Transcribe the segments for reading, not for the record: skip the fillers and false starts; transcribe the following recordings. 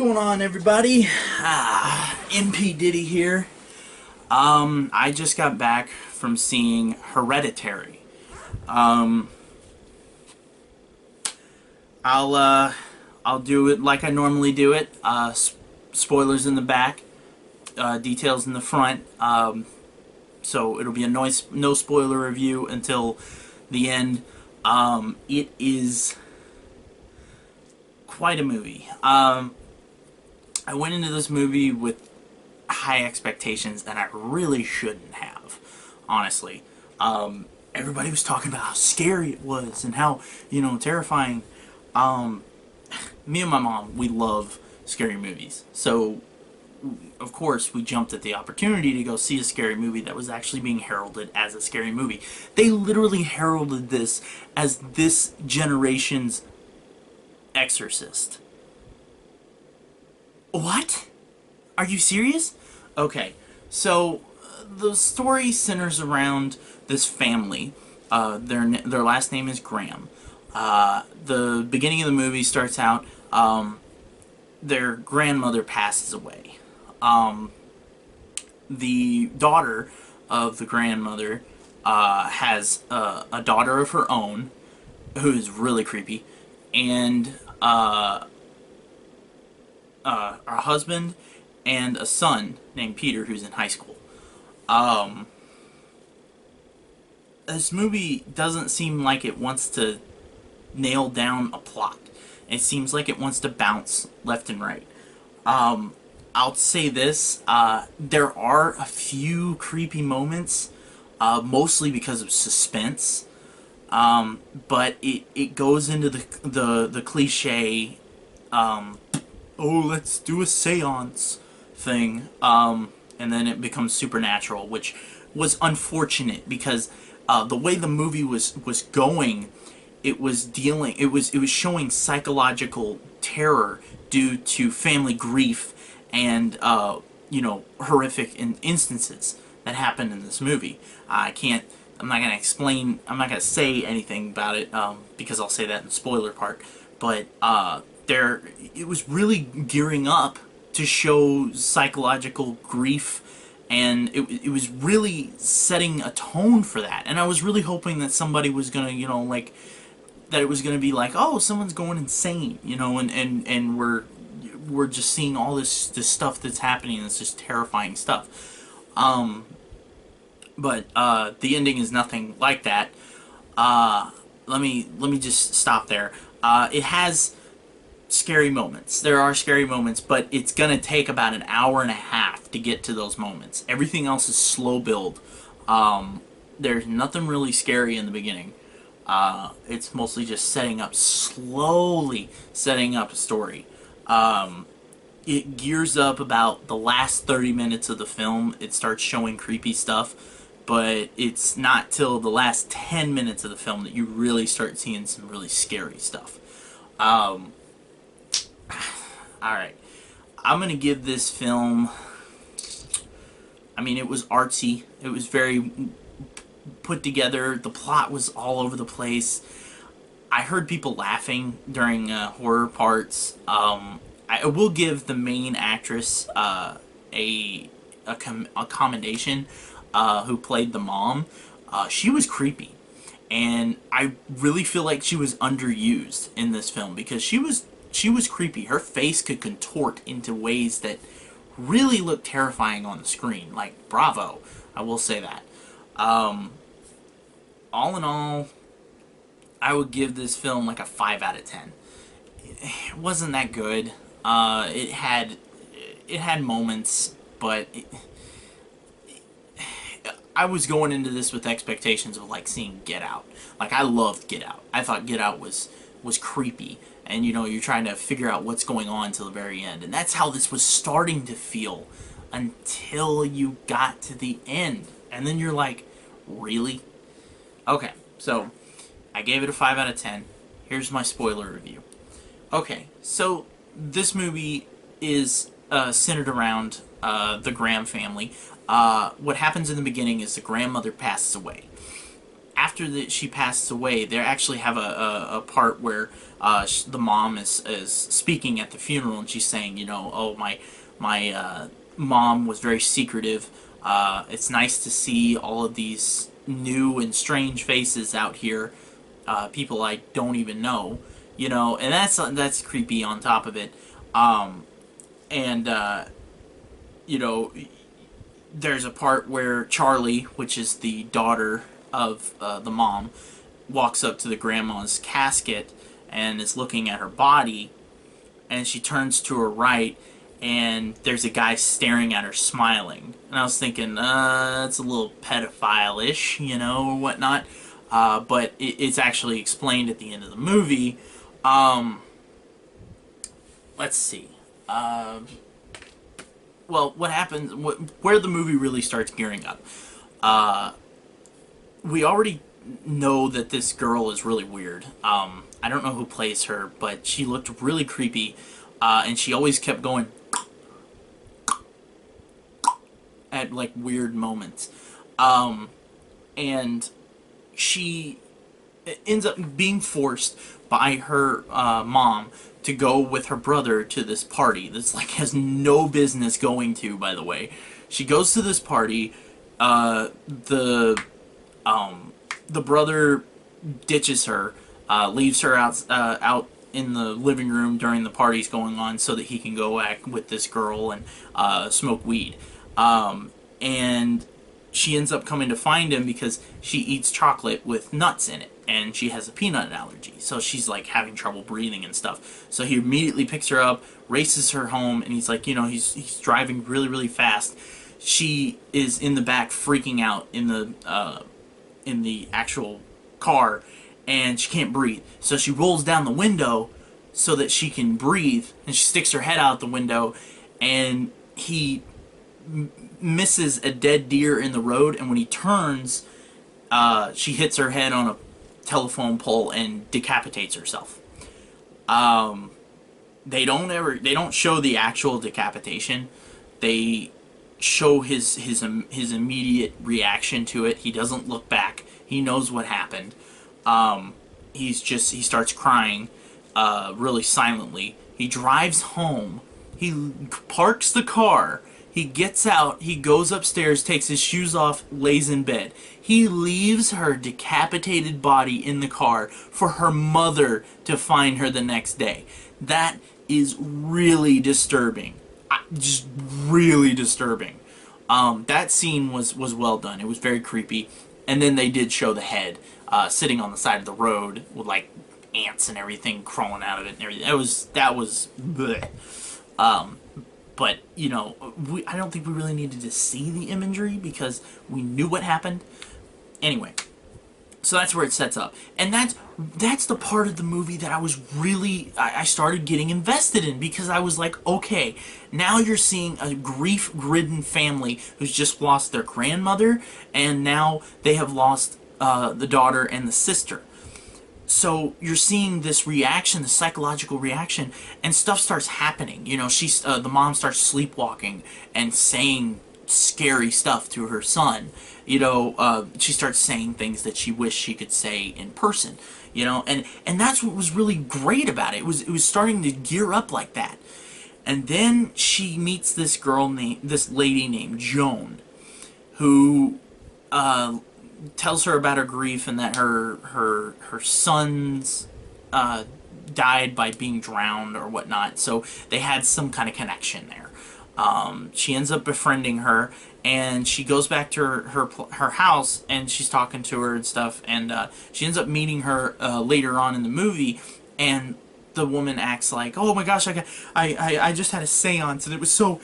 going on, everybody? MP Diddy here. I just got back from seeing Hereditary. I'll do it like I normally do it. Spoilers in the back, details in the front. So it'll be a no spoiler review until the end. It is quite a movie. I went into this movie with high expectations, and I really shouldn't have, honestly. Everybody was talking about how scary it was and how, terrifying. Me and my mom, we love scary movies. So, of course, we jumped at the opportunity to go see a scary movie that was actually being heralded as a scary movie. They literally heralded this as this generation's Exorcist. What? Are you serious? Okay, so the story centers around this family. Their last name is Graham. The beginning of the movie starts out, their grandmother passes away. The daughter of the grandmother has a daughter of her own who is really creepy, and a husband and a son named Peter who's in high school. This movie doesn't seem like it wants to nail down a plot. It seems like it wants to bounce left and right. I'll say this, there are a few creepy moments, mostly because of suspense, but it goes into the cliche, oh, let's do a seance thing, and then it becomes supernatural, which was unfortunate because the way the movie was going, it was showing psychological terror due to family grief and horrific instances that happened in this movie. I'm not gonna say anything about it because I'll say that in the spoiler part. But it was really gearing up to show psychological grief, and it was really setting a tone for that. And I was really hoping that somebody was gonna, that it was gonna be like, oh, someone's going insane, and we're just seeing all this stuff that's happening. It's just terrifying stuff. But the ending is nothing like that. Let me just stop there. It has scary moments. There are scary moments, but it's gonna take about an hour and a half to get to those moments. Everything else is slow build. There's nothing really scary in the beginning. It's mostly just slowly setting up a story. It gears up about the last 30 minutes of the film. It starts showing creepy stuff, but it's not till the last 10 minutes of the film that you really start seeing some really scary stuff. Alright, I'm gonna give this film, it was artsy, it was very put together, the plot was all over the place. I heard people laughing during horror parts. I will give the main actress a commendation, who played the mom. She was creepy, and I really feel like she was underused in this film because she was creepy. Her face could contort into ways that really looked terrifying on the screen. Like, bravo, I will say that. All in all, I would give this film like a 5 out of 10. It wasn't that good. It had moments, but I was going into this with expectations of like seeing Get Out. Like, I loved Get Out. I thought Get Out was creepy, and you're trying to figure out what's going on till the very end, and that's how this was starting to feel until you got to the end, and then you're like, really? Okay, so I gave it a 5 out of 10. Here's my spoiler review. Okay, so this movie is centered around the Graham family. What happens in the beginning is the grandmother passes away. after that she passes away, they actually have a part where the mom is speaking at the funeral, and she's saying, you know, oh, my mom was very secretive. It's nice to see all of these new and strange faces out here, people I don't even know, you know, and that's creepy on top of it. And you know, there's a part where Charlie, which is the daughter of the mom, walks up to the grandma's casket and is looking at her body, and she turns to her right, and there's a guy staring at her smiling. And I was thinking, it's a little pedophile-ish, you know, or whatnot. But it's actually explained at the end of the movie. Let's see. Well, what happens, where the movie really starts gearing up. We already know that this girl is really weird. I don't know who plays her, but she looked really creepy. And she always kept going at like weird moments. And she ends up being forced by her mom to go with her brother to this party that's like has no business going to, by the way. She goes to this party. The brother ditches her, leaves her out in the living room during the party's going on so that he can go back with this girl and smoke weed. And she ends up coming to find him because she eats chocolate with nuts in it, and she has a peanut allergy, so she's like having trouble breathing and stuff. So he immediately picks her up, races her home, and he's like, you know, he's driving really, really fast. She is in the back freaking out in the actual car, and she can't breathe. So she rolls down the window so that she can breathe, and she sticks her head out the window, and he misses a dead deer in the road, and when he turns, she hits her head on a telephone pole and decapitates herself. They don't show the actual decapitation. They show his immediate reaction to it. He doesn't look back. He knows what happened. He starts crying really silently. He drives home. He parks the car. He gets out, he goes upstairs, takes his shoes off, lays in bed. He leaves her decapitated body in the car for her mother to find her the next day. That is really disturbing. Just really disturbing. That scene was well done. It was very creepy. And then they did show the head sitting on the side of the road with like ants and everything crawling out of it and everything. That was bleh. But, you know, I don't think we really needed to see the imagery because we knew what happened. Anyway, so that's where it sets up. And that's the part of the movie that I was really, I started getting invested in, because I was like, okay, now you're seeing a grief-ridden family who's just lost their grandmother, and now they have lost the daughter and the sister. So you're seeing this reaction, the psychological reaction, and stuff starts happening. You know, the mom starts sleepwalking and saying scary stuff to her son. You know, she starts saying things that she wished she could say in person. You know, and that's what was really great about it. It was starting to gear up like that. And then she meets this lady named Joan, who tells her about her grief and that her sons died by being drowned or whatnot, so they had some kind of connection there. She ends up befriending her, and she goes back to her house, and she's talking to her and stuff, and she ends up meeting her later on in the movie, and the woman acts like, oh my gosh, I just had a seance, and it was so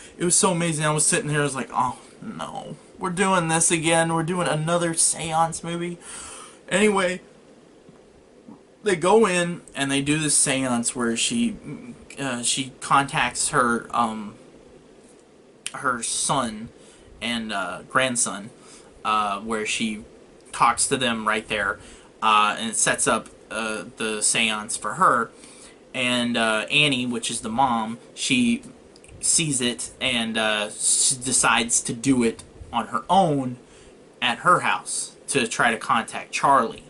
amazing. I was sitting there, I was like, oh no, we're doing this again. We're doing another seance movie. Anyway, they go in and they do this seance where she contacts her son and grandson, where she talks to them right there, and it sets up the seance for her. And Annie, which is the mom, she sees it and she decides to do it on her own at her house to try to contact Charlie.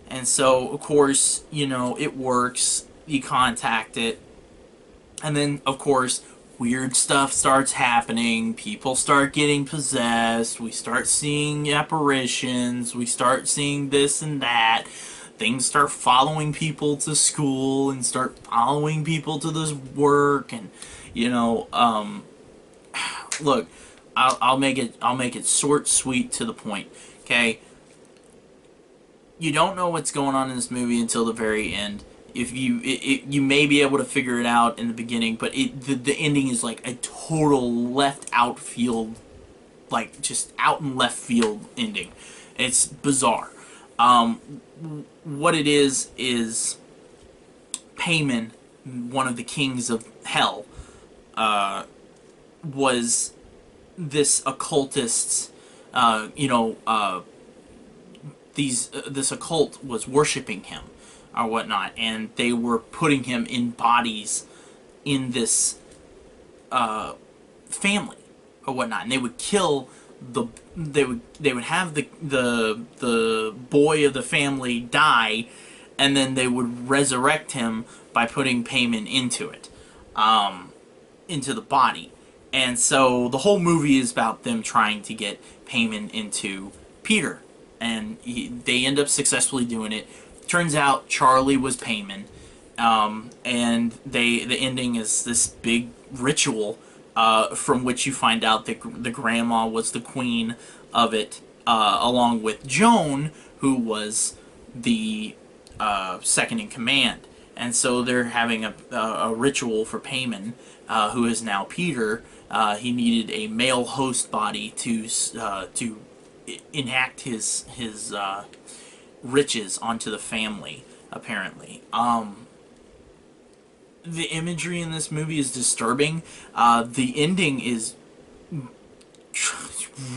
And so, of course, you know, it works. You contact it. And then, of course, weird stuff starts happening. People start getting possessed. We start seeing apparitions. We start seeing this and that. Things start following people to school and start following people to this work. And, you know, look, I'll make it short, sweet, to the point. Okay, you don't know what's going on in this movie until the very end. If you may be able to figure it out in the beginning, but the ending is like a total left out field, like just out in left field ending. It's bizarre. What it is Payman, one of the kings of hell, was this occultist's, this occult was worshiping him or whatnot, and they were putting him in bodies in this family or whatnot, and they would kill they would have the boy of the family die, and then they would resurrect him by putting Payman into it, into the body. And so the whole movie is about them trying to get Payman into Peter, and they end up successfully doing it. Turns out Charlie was Payman, and the ending is this big ritual, from which you find out that the grandma was the queen of it, along with Joan, who was the second in command. And so they're having a ritual for Payman, who is now Peter. He needed a male host body to enact his riches onto the family, apparently. The imagery in this movie is disturbing. The ending is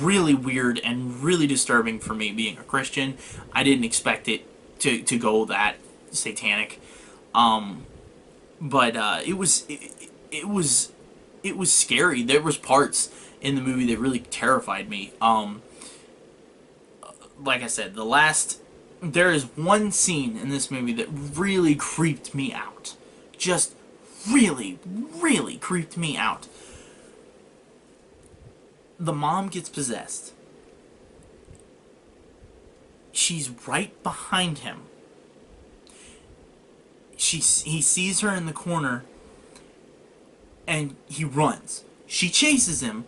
really weird and really disturbing for me, being a Christian. I didn't expect it to go that satanic. But it was scary. There was parts in the movie that really terrified me. Like I said, there is one scene in this movie that really creeped me out. Just really, really creeped me out. The mom gets possessed. She's right behind him. He sees her in the corner, and he runs. She chases him.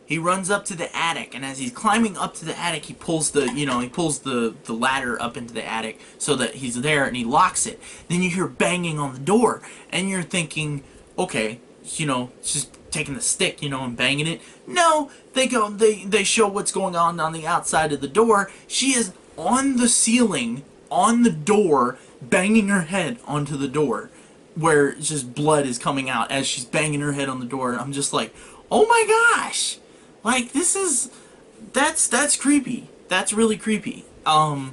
He runs up to the attic, and as he's climbing up to the attic, he pulls the ladder up into the attic so that he's there, and he locks it. Then you hear banging on the door, and you're thinking, okay, just taking the stick, and banging it. No, they show what's going on the outside of the door. She is on the ceiling, on the door, banging her head onto the door, where just blood is coming out as she's banging her head on the door, and I'm just like, oh my gosh! Like, that's creepy. That's really creepy. I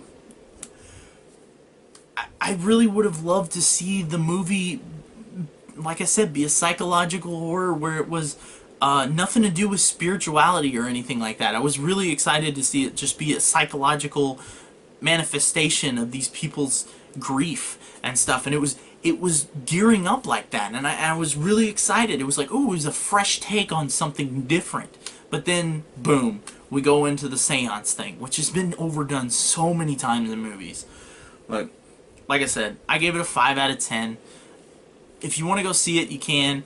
really would have loved to see the movie, like I said, be a psychological horror where it was nothing to do with spirituality or anything like that. I was really excited to see it just be a psychological manifestation of these people's grief and stuff, and it was gearing up like that, and I was really excited. It was like, ooh, it was a fresh take on something different. But then, boom, we go into the seance thing, which has been overdone so many times in movies. But, like I said, I gave it a 5 out of 10. If you want to go see it, you can.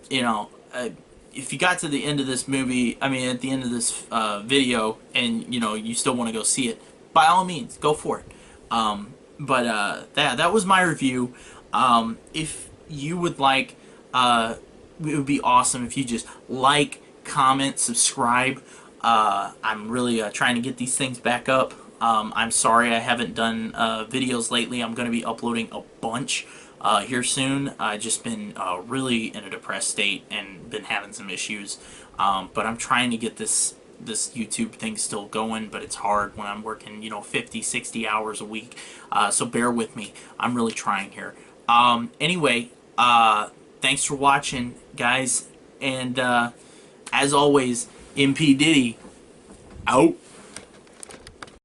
If you got to the end of this movie, at the end of this video, and, you still want to go see it, by all means, go for it. That was my review. If you would like, it would be awesome if you just like, comment, subscribe. I'm really trying to get these things back up. I'm sorry I haven't done videos lately. I'm going to be uploading a bunch here soon. I've just been really in a depressed state and been having some issues. But I'm trying to get this YouTube thing still going, but it's hard when I'm working, 50, 60 hours a week. So bear with me. I'm really trying here. Anyway, thanks for watching, guys. And as always, MP Diddy, out.